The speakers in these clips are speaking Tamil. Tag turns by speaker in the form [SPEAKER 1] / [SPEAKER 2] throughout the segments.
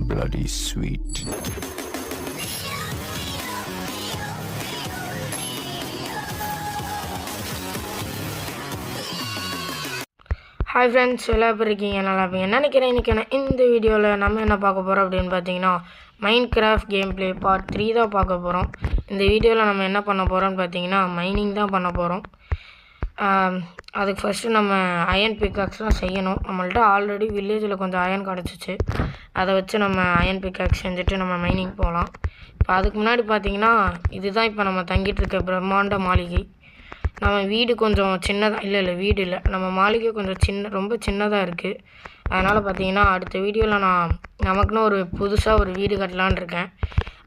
[SPEAKER 1] bloody sweet.
[SPEAKER 2] ஹாய் ஃப்ரெண்ட்ஸ், எல்லாம் எப்படி இருக்கீங்க? நல்லா இருப்பீங்க நினைக்கிறேன். இன்றைக்கான இந்த வீடியோவில் நம்ம என்ன பார்க்க போகிறோம் அப்படின்னு பார்த்தீங்கன்னா, மைன்கிராஃப்ட் கேம் ப்ளே பார்ட் 3 தான் பார்க்க போகிறோம். இந்த வீடியோவில் நம்ம என்ன பண்ண போகிறோம்னு பார்த்தீங்கன்னா, மைனிங் தான் பண்ண போகிறோம். அதுக்கு ஃபஸ்ட்டு நம்ம அயன் பிக்காக்ஸ்லாம் செய்யணும். நம்மள்ட்ட ஆல்ரெடி வில்லேஜில் கொஞ்சம் அயன் கிடச்சிச்சு. அதை வச்சு நம்ம அயன் பிக்காக்ஸ் செஞ்சுட்டு நம்ம மைனிங் போகலாம். இப்போ அதுக்கு முன்னாடி பார்த்தீங்கன்னா, இதுதான் இப்போ நம்ம தங்கிட்டு இருக்க பிரம்மாண்ட மாளிகை. நம்ம வீடு கொஞ்சம் சின்னதாக இல்லை வீடு இல்லை, நம்ம மாளிகை கொஞ்சம் ரொம்ப சின்னதாக இருக்குது. அதனால் பார்த்தீங்கன்னா அடுத்த வீடியோவில் நான் நமக்குன்னு ஒரு புதுசாக ஒரு வீடு கட்டலான்னு இருக்கேன்.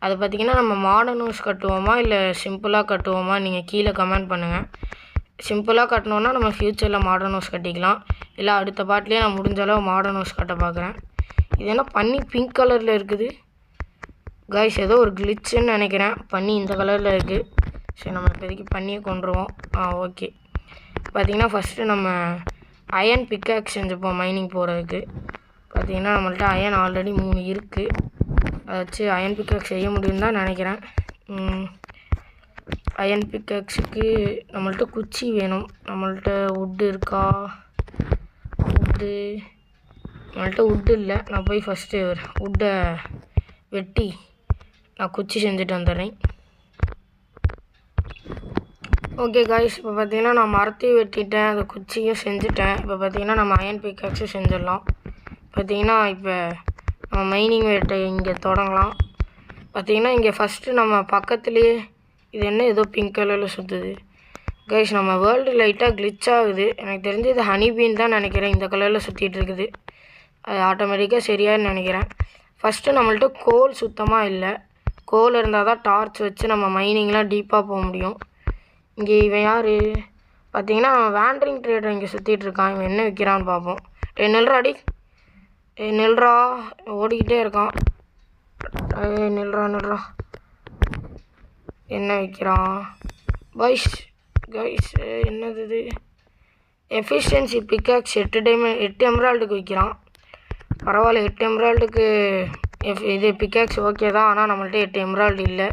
[SPEAKER 2] அது பார்த்திங்கன்னா நம்ம மாடர்ன் ஹவுஸ் கட்டுவோமா இல்லை சிம்பிளாக கட்டுவோமா, நீங்கள் கீழே கமெண்ட் பண்ணுங்கள். சிம்பிளாக கட்டணுன்னா நம்ம ஃப்யூச்சரில் மாடர்ன் ஹவுஸ் கட்டிக்கலாம். இல்லை அடுத்த பாட்டிலே நான் முடிஞ்ச அளவு மாடர்ன் ஹவுஸ் கட்ட பார்க்குறேன். இது என்ன பண்ணி பிங்க் கலரில் இருக்குது கைஸ், ஏதோ ஒரு கிளிச்சுன்னு நினைக்கிறேன். பண்ணி இந்த கலரில் இருக்குது. சரி, நம்ம இப்போதைக்கு பண்ணியே கொண்டுருவோம். ஓகே. பார்த்திங்கன்னா ஃபஸ்ட்டு நம்ம அயன் பிக்காக்ஸ் செஞ்சுப்போம் மைனிங் போகிறதுக்கு. பார்த்திங்கன்னா நம்மள்ட்ட அயன் ஆல்ரெடி 3 இருக்குது. அதை வச்சு அயன் பிக்காக்ஸ் செய்ய முடியும்னு தான் நினைக்கிறேன். அயன் பிக்காக்ஸுக்கு நம்மள்ட்ட குச்சி வேணும். நம்மள்ட்ட வுட்டு இருக்கா? நம்மள்ட்ட வுட்டு இல்லை. நான் போய் ஃபஸ்ட்டு வுட்டை வெட்டி நான் குச்சி செஞ்சுட்டு வந்துடுறேன். ஓகே காய்ஸ், இப்போ பார்த்திங்கன்னா நான் மரத்தையும் வெட்டிட்டேன், அந்த குச்சியும் செஞ்சுட்டேன். இப்போ பார்த்திங்கன்னா நம்ம அயன் பிக்காக்ஸும் செஞ்சிடலாம். பார்த்திங்கன்னா இப்போ நம்ம மைனிங் வேட்டை இங்கே தொடங்கலாம். பார்த்திங்கன்னா இங்கே ஃபஸ்ட்டு நம்ம பக்கத்துலேயே இது என்ன ஏதோ பிங்க் கலரில் சுற்றுது கைஸ். நம்ம வேர்ல்டு லைட்டாக கிளிச் ஆகுது. எனக்கு தெரிஞ்சு இது ஹனி பீன் தான் நினைக்கிறேன். இந்த கலரில் சுற்றிட்டு இருக்குது. அது ஆட்டோமேட்டிக்காக சரியான்னு நினைக்கிறேன். ஃபஸ்ட்டு நம்மள்ட்ட கோல் சுத்தமாக இல்லை. கோல் இருந்தால் தான் டார்ச் வச்சு நம்ம மைனிங்லாம் டீப்பாக போக முடியும். இங்கே இவன் யார் பார்த்தீங்கன்னா, வேண்டரிங் ட்ரேடர் இங்கே சுற்றிட்டு இருக்கான். இவன் என்ன விற்கிறான்னு பார்ப்போம். நெல்றா அடி, நெல்றா, ஓடிக்கிட்டே இருக்கான். நெல்றா என்ன விற்கிறான் கைஸ்? என்னது இது? Efficiency pickaxe 8 எம்ரால்டுக்கு விற்கிறான். பரவாயில்ல, 8 எம்ரால்டுக்கு இது பிக்காக்ஸ் ஓகே தான். ஆனால் நம்மள்ட்ட 8 எம்ரால்டு இல்லை.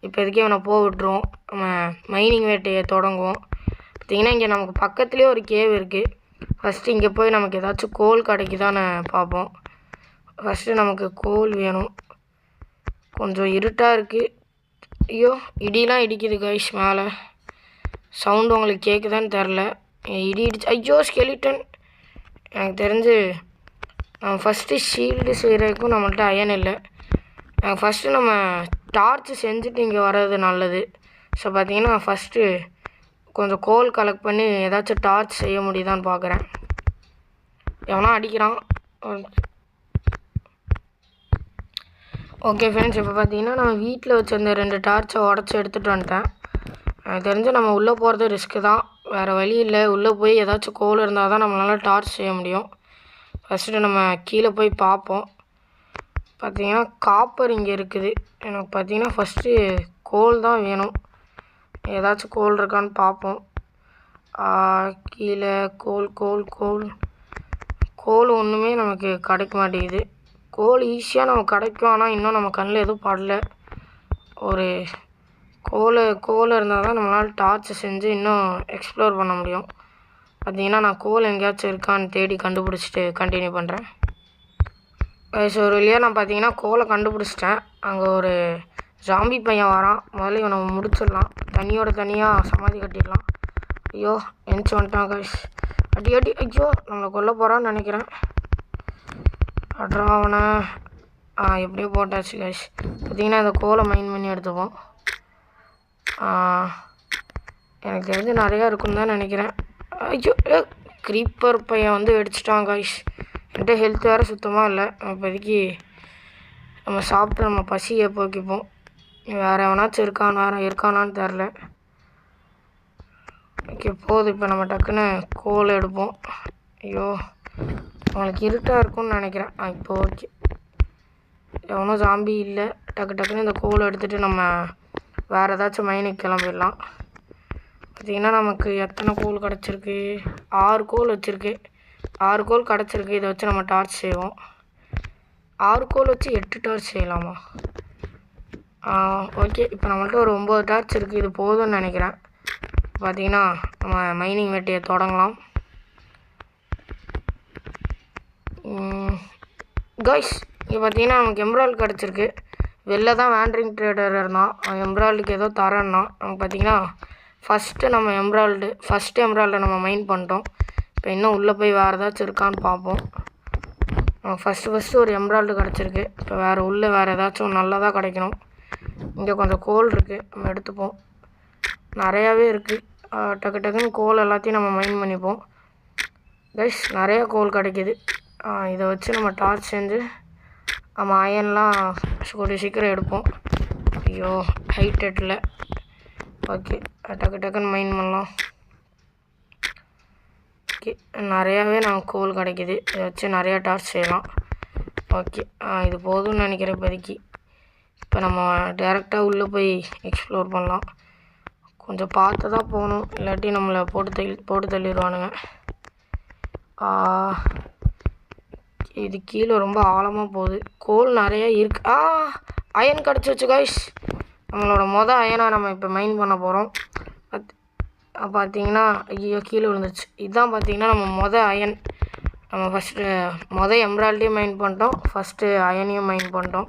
[SPEAKER 2] இப்போதைக்கு அவனை விட்டுருவோம். நம்ம மைனிங் வேட்டையை தொடங்குவோம். பார்த்திங்கன்னா இங்கே நமக்கு பக்கத்துலேயே ஒரு கேவ் இருக்குது. ஃபஸ்ட்டு இங்கே போய் நமக்கு ஏதாச்சும் கோல் கிடைக்குதான்னு பார்ப்போம். ஃபஸ்ட்டு நமக்கு கோல் வேணும். கொஞ்சம் இருட்டாக இருக்குது. ஐயோ, இடிலாம் இடிக்குது கைஸ். மேலே சவுண்டு உங்களுக்கு கேட்குதான்னு தெரில. இடி இடிச்சு, ஐயோ ஸ்கெலிட்டன். எனக்கு தெரிஞ்சு நம்ம ஃபஸ்ட்டு ஷீல்டு செய்கிறதுக்கும் நம்மள்ட்ட அயன் இல்லை. ஃபஸ்ட்டு நம்ம டார்ச் செஞ்சுட்டு இங்கே வர்றது நல்லது. ஸோ பார்த்திங்கன்னா ஃபஸ்ட்டு கொஞ்சம் கோல் கலெக்ட் பண்ணி ஏதாச்சும் டார்ச் செய்ய முடியுதான்னு பார்க்குறேன். எவனா அடிக்கிறான். ஓகே ஃப்ரெண்ட்ஸ், இப்போ பார்த்திங்கன்னா நம்ம வீட்டில் வச்சுருந்த 2 டார்ச்சை உடச்சி எடுத்துகிட்டு வந்துட்டேன். எனக்கு தெரிஞ்சு நம்ம உள்ளே போகிறது ரிஸ்க்கு தான், வேறு வழி இல்லை. உள்ளே போய் ஏதாச்சும் கோல் இருந்தால் தான் நம்மளால் டார்ச் செய்ய முடியும். ஃபஸ்ட்டு நம்ம கீழே போய் பார்ப்போம். பார்த்திங்கன்னா காப்பர் இங்கே இருக்குது. எனக்கு பார்த்திங்கன்னா ஃபஸ்ட்டு கோல் தான் வேணும். ஏதாச்சும் கோல் இருக்கான்னு பார்ப்போம். கீழே கோல் ஒன்றுமே நமக்கு கிடைக்க மாட்டேங்குது. கோல் ஈஸியாக நமக்கு கிடைக்கும், ஆனால் இன்னும் நம்ம கண்ணில் எதுவும் படல. ஒரு கோல் இருந்தால் தான் நம்மளால் டார்ச் செஞ்சு இன்னும் எக்ஸ்ப்ளோர் பண்ண முடியும். பார்த்திங்கன்னா நான் கோல் எங்கேயாச்சும் இருக்கான்னு தேடி கண்டுபிடிச்சிட்டு கண்டினியூ பண்ணுறேன். ஸோ ஒரு வழியாக நான் பார்த்தீங்கன்னா கோலை கண்டுபிடிச்சிட்டேன். அங்கே ஒரு ஜாம்பி பையன் வரான். முதல்ல இவனை முடிச்சிடலாம். தனியாக சமாதி கட்டிடலாம். ஐயோ எந்திச்சு வந்துட்டான் கைஸ். அடி ஐயோ நம்மளை கொல்ல போகிறான்னு நினைக்கிறேன். அட்ரா அவனை எப்படியோ போட்டாச்சு கைஸ். பார்த்திங்கன்னா இந்த கோலை மைன் பண்ணி எடுத்துப்போம். எனக்கு தெரிஞ்சு நிறையா இருக்குன்னு தான் நினைக்கிறேன். ஐயோ க்ரீப்பர் பையன் வந்து வெடிச்சிட்டான் கைஸ். என்கிட்ட ஹெல்த் வேறு சுத்தமாக இல்லை. இப்போதைக்கு நம்ம சாப்பிட்டு நம்ம பசியை போக்கிப்போம். வேறு எவனாச்சும் இருக்கானான்னு தெரில. ஓகே போதும். இப்போ நம்ம டக்குன்னு கோல் எடுப்போம். ஐயோ அவங்களுக்கு இருட்டாக இருக்கும்னு நினைக்கிறேன். இப்போ ஓகே, எவனும் ஜாம்பி இல்லை. டக்குன்னு இந்த கோல் எடுத்துகிட்டு நம்ம வேறு ஏதாச்சும் மைனுக்கு கிளம்பிடலாம். பார்த்திங்கன்னா நமக்கு எத்தனை கோல் கிடச்சிருக்கு? 6 கோல் வச்சுருக்கு. 6 கோல் கிடச்சிருக்கு. இதை வச்சு நம்ம டார்ச் செய்வோம். 6 கோல் வச்சு 8 டார்ச் செய்யலாமா? ஓகே, இப்போ நம்மள்ட்ட ஒரு 9 டார்ச் இருக்குது. இது போதும்னு நினைக்கிறேன். பார்த்தீங்கன்னா நம்ம மைனிங் வேட்டையை தொடங்கலாம். கைஸ், இங்கே பார்த்தீங்கன்னா நமக்கு எம்ராய்டு கிடச்சிருக்கு. வெளில தான் வேண்ட்ரிங் ட்ரேடர் இருந்தான். எம்ராய்டுக்கு ஏதோ தரேன்னா நமக்கு பார்த்தீங்கன்னா ஃபஸ்ட்டு எம்ராய்டை நம்ம மைன் பண்ணிட்டோம். இப்போ இன்னும் உள்ளே போய் வேறு ஏதாச்சும் இருக்கான்னு பார்ப்போம். ஃபஸ்ட்டு ஒரு எம்ராய்டு கிடச்சிருக்கு. இப்போ உள்ளே வேறு ஏதாச்சும் நல்லதாக கிடைக்கணும். இங்கே கொஞ்சம் கோல் இருக்குது, நம்ம எடுத்துப்போம். நிறையாவே இருக்குது. டக்கு டக்குன்னு கோல் எல்லாத்தையும் நம்ம மைன் பண்ணிப்போம். கைஸ், நிறையா கோல் கிடைக்கிது. இதை வச்சு நம்ம டார்ச் செஞ்சு நம்ம அயன்லாம் கூடிய சீக்கிரம் எடுப்போம். ஐயோ, ஹைட்டெட்டில். ஓகே, டக்கு டக்குன்னு மைன் பண்ணலாம். ஓகே, நிறையாவே நமக்கு கோல் கிடைக்கிது. இதை வச்சு நிறையா டார்ச் செய்யலாம். ஓகே, இது போதும்னு நினைக்கிறேன் இப்போதைக்கு. இப்போ நம்ம டேரெக்டாக உள்ளே போய் எக்ஸ்ப்ளோர் பண்ணலாம். கொஞ்சம் பார்த்து தான் போகணும், இல்லாட்டி நம்மளை போட்டு தள்ளிடுவானுங்க. இது கீழே ரொம்ப ஆழமாக போகுது. கோல் நிறையா இருக்குது. அயன் கிடச்சிருச்சு கைஸ். நம்மளோட அயனை நம்ம இப்போ மைன் பண்ண போகிறோம். பார்த்தீங்கன்னா ஐயோ கீழே விழுந்துச்சு. இதுதான் பார்த்தீங்கன்னா நம்ம அயன். நம்ம ஃபஸ்ட்டு எம்ராய்டையும் மைன் பண்ணிட்டோம், ஃபஸ்ட்டு அயனையும் மைன் பண்ணிட்டோம்.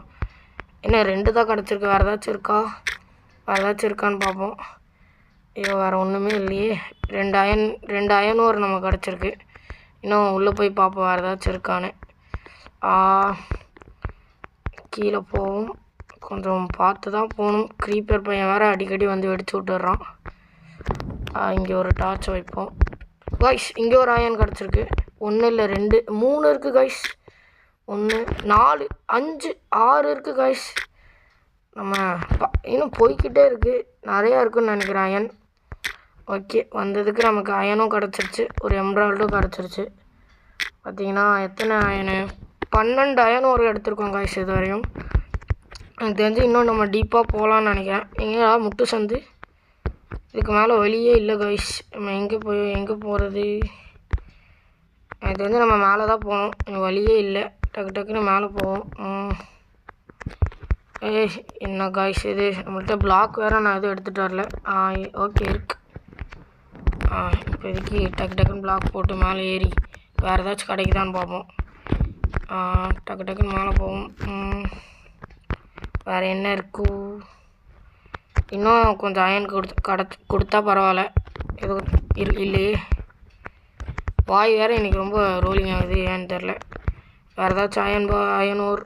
[SPEAKER 2] இன்னும் 2 தான் கிடச்சிருக்கு. வேறு ஏதாச்சும் இருக்கான்னு பார்ப்போம். ஐயோ, வேறு ஒன்றுமே இல்லையே. 2 அயன் ஒரு நம்ம கிடச்சிருக்கு. இன்னும் உள்ளே போய் பார்ப்போம் வேறு ஏதாச்சும் இருக்கான்னு. கீழே போவோம். கொஞ்சம் பார்த்து தான் போகணும். க்ரீப்பர் பையன் வேறு அடிக்கடி வந்து வெடிச்சு விட்டுறான். இங்கே ஒரு டார்ச் வைப்போம். கைஸ், இங்கே ஒரு அயன் கிடச்சிருக்கு. 1 இல்லை 2 3 இருக்குது கைஸ். 1 4 5 6 இருக்குது கைஸ். நம்ம இன்னும் போய்கிட்டே இருக்குது. நிறையா இருக்குதுன்னு நினைக்கிறேன் அயன். ஓகே, வந்ததுக்கு நமக்கு அயனும் கிடச்சிருச்சு, ஒரு எம்ராய்டும் கிடச்சிருச்சு. பார்த்தீங்கன்னா எத்தனை அயனு? 12 அயன் ஒரு எடுத்துருக்கோம் கைஸ் இது வரையும். எனக்கு தெரிஞ்சு இன்னும் நம்ம டீப்பாக போகலான்னு நினைக்கிறேன். எங்கேயா முட்டு சந்து? இதுக்கு மேலே வழியே இல்லை கைஸ். நம்ம எங்கே போகிறது? எனக்கு தெரிஞ்சு நம்ம மேலே தான் போகணும். வழியே இல்லை. டக்குன்னு மேலே போவோம். என்ன கைஸ் இது? நம்மள்கிட்ட பிளாக் வேறு நான் எதுவும் எடுத்துகிட்டு வரல. ஓகே, இருக்கு. இப்போதைக்கு டக்குன்னு பிளாக் போட்டு மேலே ஏறி வேறு ஏதாச்சும் கிடைக்குதான்னு பார்ப்போம். டக்குன்னு மேலே போவோம். வேறு என்ன இருக்கும்? இன்னும் கொஞ்சம் அயன் கொடுத்தா பரவாயில்ல. எதுவும் இல்லையே. வாய் வேறு இன்றைக்கி ரொம்ப ரோலிங் ஆகுது, ஏன்னு தெரில. வேறு ஏதாச்சும் அயனூர்.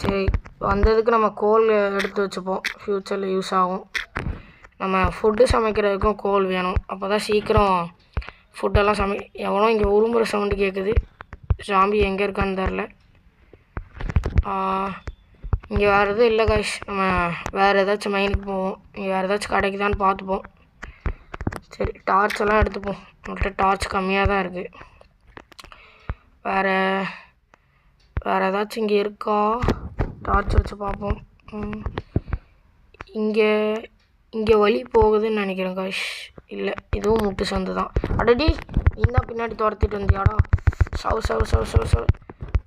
[SPEAKER 2] சரி, வந்ததுக்கு நம்ம கோல் எடுத்து வச்சுப்போம். ஃப்யூச்சரில் யூஸ் ஆகும். நம்ம ஃபுட்டு சமைக்கிறதுக்கும் கோல் வேணும். அப்போ தான் சீக்கிரம் ஃபுட்டெல்லாம் எவனோ இங்கே உருமுறை சவுண்டு கேட்குது. ஜாம்பி எங்கே இருக்கான்னு தெரில. இங்கே வேறு எதுவும் இல்லை கைஸ். நம்ம வேறு ஏதாச்சும் மைனுக்கு போவோம். இங்கே வேறு ஏதாச்சும் கிடைக்குதான்னு பார்த்துப்போம். சரி, டார்ச் எல்லாம் எடுத்துப்போம். நம்மள்கிட்ட டார்ச் கம்மியாக தான் இருக்குது. வேறு ஏதாச்சும் இங்கே இருக்கா? டார்ச் வச்சு பார்ப்போம். இங்கே வழி போகுதுன்னு நினைக்கிறேன் கைஸ். இல்லை, இதுவும் முட்டு சந்து தான். அடடி, நீ தான் பின்னாடி துரத்திட்டு வந்தியாடா. சவ்.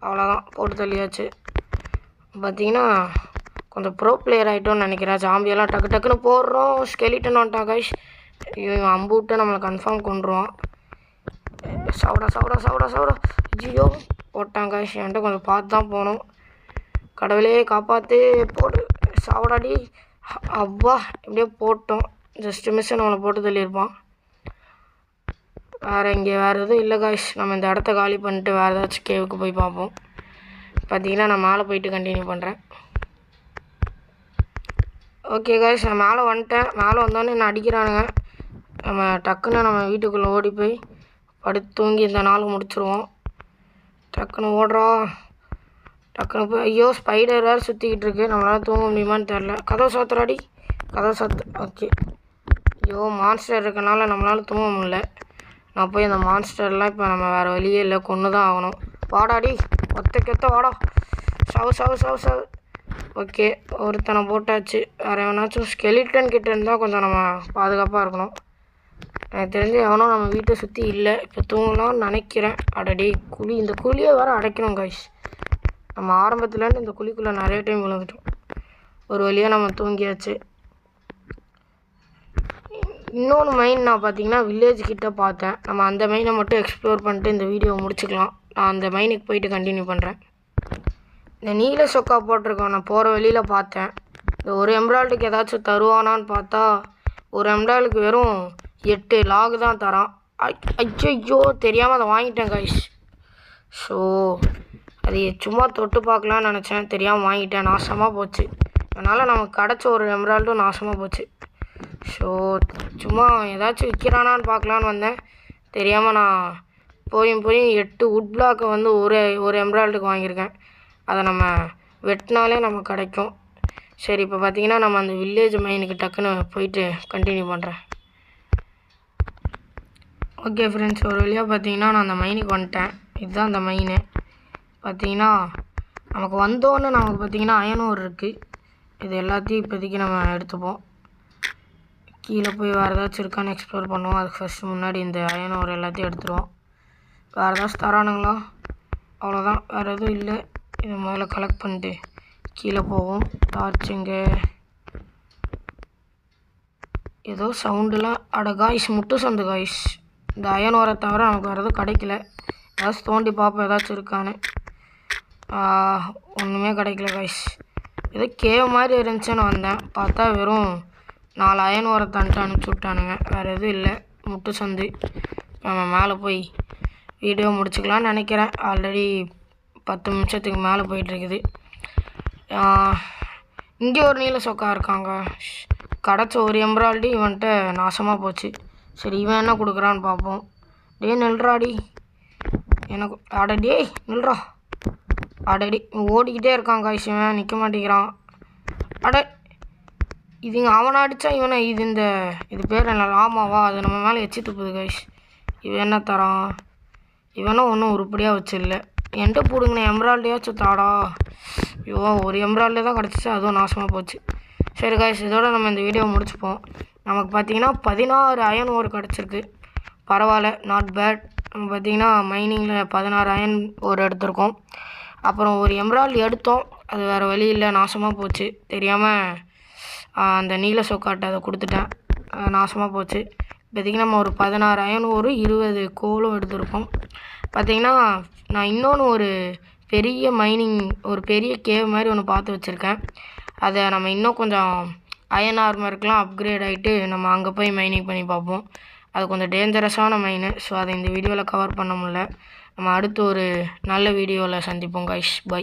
[SPEAKER 2] அவ்வளோதான், போட்டு தள்ளியாச்சு. பார்த்தீங்கன்னா கொஞ்சம் ப்ரோ பிளேயர் ஆகிட்டோன்னு நினைக்கிறேன். ஜாம்பியெல்லாம் டக்குன்னு போடுறோம். ஸ்கெலிட்டன் வந்துட்டான் கைஸ். இவன் அம்பு விட்டு நம்மளை கன்ஃபார்ம் கொண்டுருவான். சவுடா. ஐயோ, போட்டான் கைஸ். என்கிட்ட கொஞ்சம் பார்த்து தான் போகணும். கடவுளே காப்பாற்று, போடு. சாவடாடி. அப்பா, எப்படியோ போட்டோம். ஜஸ்ட்டு மிஸ்ஸை நம்மளை போட்டு தள்ளியிருப்பான். இங்கே வேறு எதுவும் இல்லை காய்ஸ். நம்ம இந்த இடத்த காலி பண்ணிட்டு வேறு ஏதாச்சும் கேவுக்கு போய் பார்ப்போம். பார்த்தீங்கன்னா நான் மேலே போயிட்டு கண்டினியூ பண்ணுறேன். ஓகே காய்ஸ், நான் மேலே வந்துட்டேன். மேலே வந்தோடனே என்ன அடிக்கிறானுங்க. நம்ம டக்குன்னு வீட்டுக்குள்ளே ஓடி போய் படுத்து தூங்கி இந்த நாள் முடிச்சுருவோம். டக்குன்னு ஓடுறா. டக்குன்னு போய் ஐயோ, ஸ்பைடர் வேறு சுற்றிக்கிட்டு இருக்கு. நம்மளால் தூங்க முடியுமான்னு தெரில. கதவை சாத்துறாடி. ஓகே. ஐயோ, மான்ஸ்டர் இருக்கனால நம்மளால் தூங்க முடியல. நான் போய் அந்த மான்ஸ்டர்லாம் இப்போ நம்ம வேறு வழியே இல்லை, கொன்று தான் ஆகணும். வாடாடி, ஒத்த வாடா. சவு. ஓகே, ஒருத்தனை போட்டாச்சு. வேறு எவனாச்சும் ஸ்கெலிட்டன் கிட்டே இருந்தால் கொஞ்சம் நம்ம பாதுகாப்பாக இருக்கணும். எனக்கு தெரிஞ்சு எவனோ நம்ம வீட்டை சுற்றி இல்லை. இப்போ தூங்கலாம்னு நினைக்கிறேன். அடடே குழி, இந்த குழியை வேறு அடைக்கணும் கைஸ். நம்ம ஆரம்பத்துலேருந்து இந்த குழிக்குள்ளே நிறைய டைம் விழுந்துட்டோம். ஒரு வழியாக நம்ம தூங்கியாச்சு. இன்னொன்று மைன் நான் பார்த்தீங்கன்னா வில்லேஜ் கிட்ட பார்த்தேன். நம்ம அந்த மைனை மட்டும் எக்ஸ்ப்ளோர் பண்ணிட்டு இந்த வீடியோவை முடிச்சுக்கலாம். நான் அந்த மைனுக்கு போயிட்டு கண்டினியூ பண்ணுறேன். இந்த நீல சொக்கா போட்டிருக்கோம். நான் போகிற வழியில் பார்த்தேன். இந்த ஒரு எம்ராய்டுக்கு ஏதாச்சும் தருவானான்னு பார்த்தா ஒரு எம்ராய்டுக்கு வெறும் 8 லாக் தான் தரான். ஐயோ தெரியாமல் அதை வாங்கிட்டேன் கைஸ். ஸோ அது சும்மா தொட்டு பார்க்கலான்னு நினச்சேன், தெரியாமல் வாங்கிட்டேன். நாசமாக போச்சு. அதனால் நமக்கு கிடச்ச ஒரு எம்ராய்டும் நாசமாக போச்சு. ஸோ சும்மா ஏதாச்சும் விற்கிறானான்னு பார்க்கலான்னு வந்தேன். தெரியாமல் நான் போய் 8 வுட் பிளாக்கை வந்து ஒரு எம்ராய்டுக்கு வாங்கியிருக்கேன். அதை நம்ம வெட்டினாலே நமக்கு கிடைக்கும். சரி, இப்போ பார்த்தீங்கன்னா நம்ம அந்த வில்லேஜ் மைனுக்கு டக்குன்னு போயிட்டு கண்டினியூ பண்ணுறேன். ஓகே ஃப்ரெண்ட்ஸ், ஒரு வழியாக பார்த்தீங்கன்னா நான் அந்த மைனுக்கு வந்துட்டேன். இதுதான் அந்த மைனு. பார்த்தீங்கன்னா நமக்கு வந்தோன்னு நமக்கு பார்த்தீங்கன்னா அயனோர் இருக்குது. இது எல்லாத்தையும் இப்போதைக்கு நம்ம எடுத்துப்போம். கீழே போய் வேறு ஏதாச்சும் இருக்கான்னு எக்ஸ்ப்ளோர் பண்ணுவோம். அதுக்கு ஃபஸ்ட்டு முன்னாடி இந்த அயனோர் எல்லாத்தையும் எடுத்துருவோம். வேறு ஏதாச்சும் தரானுங்களா? அவ்வளோதான், வேறு எதுவும் இல்லை. இதை முதல்ல கலெக்ட் பண்ணிட்டு கீழே போவோம். டார்ச்சுங்க ஏதோ சவுண்டுலாம். அட காய்ஸ், முட்டு சந்து காய்ஸ். இந்த அயனோரை தவிர நமக்கு வேறு எதுவும் கிடைக்கல. ஏதாச்சும் தோண்டி பார்ப்போம் ஏதாச்சும் இருக்கான்னு. ஒன்றுமே கிடைக்கல காய்ஸ். ஏதோ கேவ் மாதிரி இருந்துச்சுன்னு வந்தேன். பார்த்தா வெறும் 4 அயனோரை தந்துட்டு அனுப்பிச்சி விட்டானுங்க. வேறு எதுவும் இல்லை. முட்டு சந்து. நம்ம மேலே போய் வீடியோ முடிச்சுக்கலான்னு நினைக்கிறேன். ஆல்ரெடி 10 நிமிஷத்துக்கு மேலே போயிட்டுருக்குது. இங்கே ஒரு நீல சொக்கா இருக்காங்க. கிடச்ச ஒரு எம்ராய்டு இவன்கிட்ட நாசமாக போச்சு. சரி, இவன் என்ன கொடுக்குறான்னு பார்ப்போம். நில்றாடி எனக்கு. அடடே நில்றா. அடடி ஓடிக்கிட்டே இருக்கான் காய்ஸ். இவன் நிற்க மாட்டேங்கிறான். அட இதுங்க அவனை அடித்தா இவனை இது பேர் என்ன ஆமாவா? அது நம்ம மேலே எச்சி துப்புது காய்ஸ். இவன் என்ன தரான்? இவனும் ஒன்றும் உருப்படியாக வச்சில்ல. என்கிட்ட போடுங்கண்ணே எம்ராய்டையாச்சும் தாடா. ஐயோ, ஒரு எம்ராய்டே தான் கிடச்சிச்சு, அதுவும் நாசமாக போச்சு. சரி காய்ஸ், இதோட நம்ம இந்த வீடியோவை முடிச்சுப்போம். நமக்கு பார்த்தீங்கன்னா 16 அயன் ஓர் கிடச்சிருக்கு. பரவாயில்ல, நாட் பேட். நம்ம பார்த்தீங்கன்னா மைனிங்கில் 16 அயன் ஓர் எடுத்திருக்கோம். அப்புறம் ஒரு எம்ராய்டு எடுத்தோம், அது வேறு வழி இல்லை, நாசமாக போச்சு. தெரியாமல் அந்த நீல சொக்காட்டை அதை கொடுத்துட்டேன், நாசமாக போச்சு. இப்போதைக்கு நம்ம ஒரு 16 அயன் ஒரு 20 கோலும் எடுத்திருக்கோம். பார்த்திங்கன்னா நான் இன்னொன்று ஒரு பெரிய மைனிங், ஒரு பெரிய கேவ் மாதிரி ஒன்று பார்த்து வச்சுருக்கேன். அதை நம்ம இன்னும் கொஞ்சம் அயன் ஆர்மருக்கெலாம் அப்கிரேட் ஆகிட்டு நம்ம அங்கே போய் மைனிங் பண்ணி பார்ப்போம். அது கொஞ்சம் டேஞ்சரஸான மைனு. ஸோ அதை இந்த வீடியோவில் கவர் பண்ண முடியல. நம்ம அடுத்து ஒரு நல்ல வீடியோவில் சந்திப்போம் கைஸ். பை.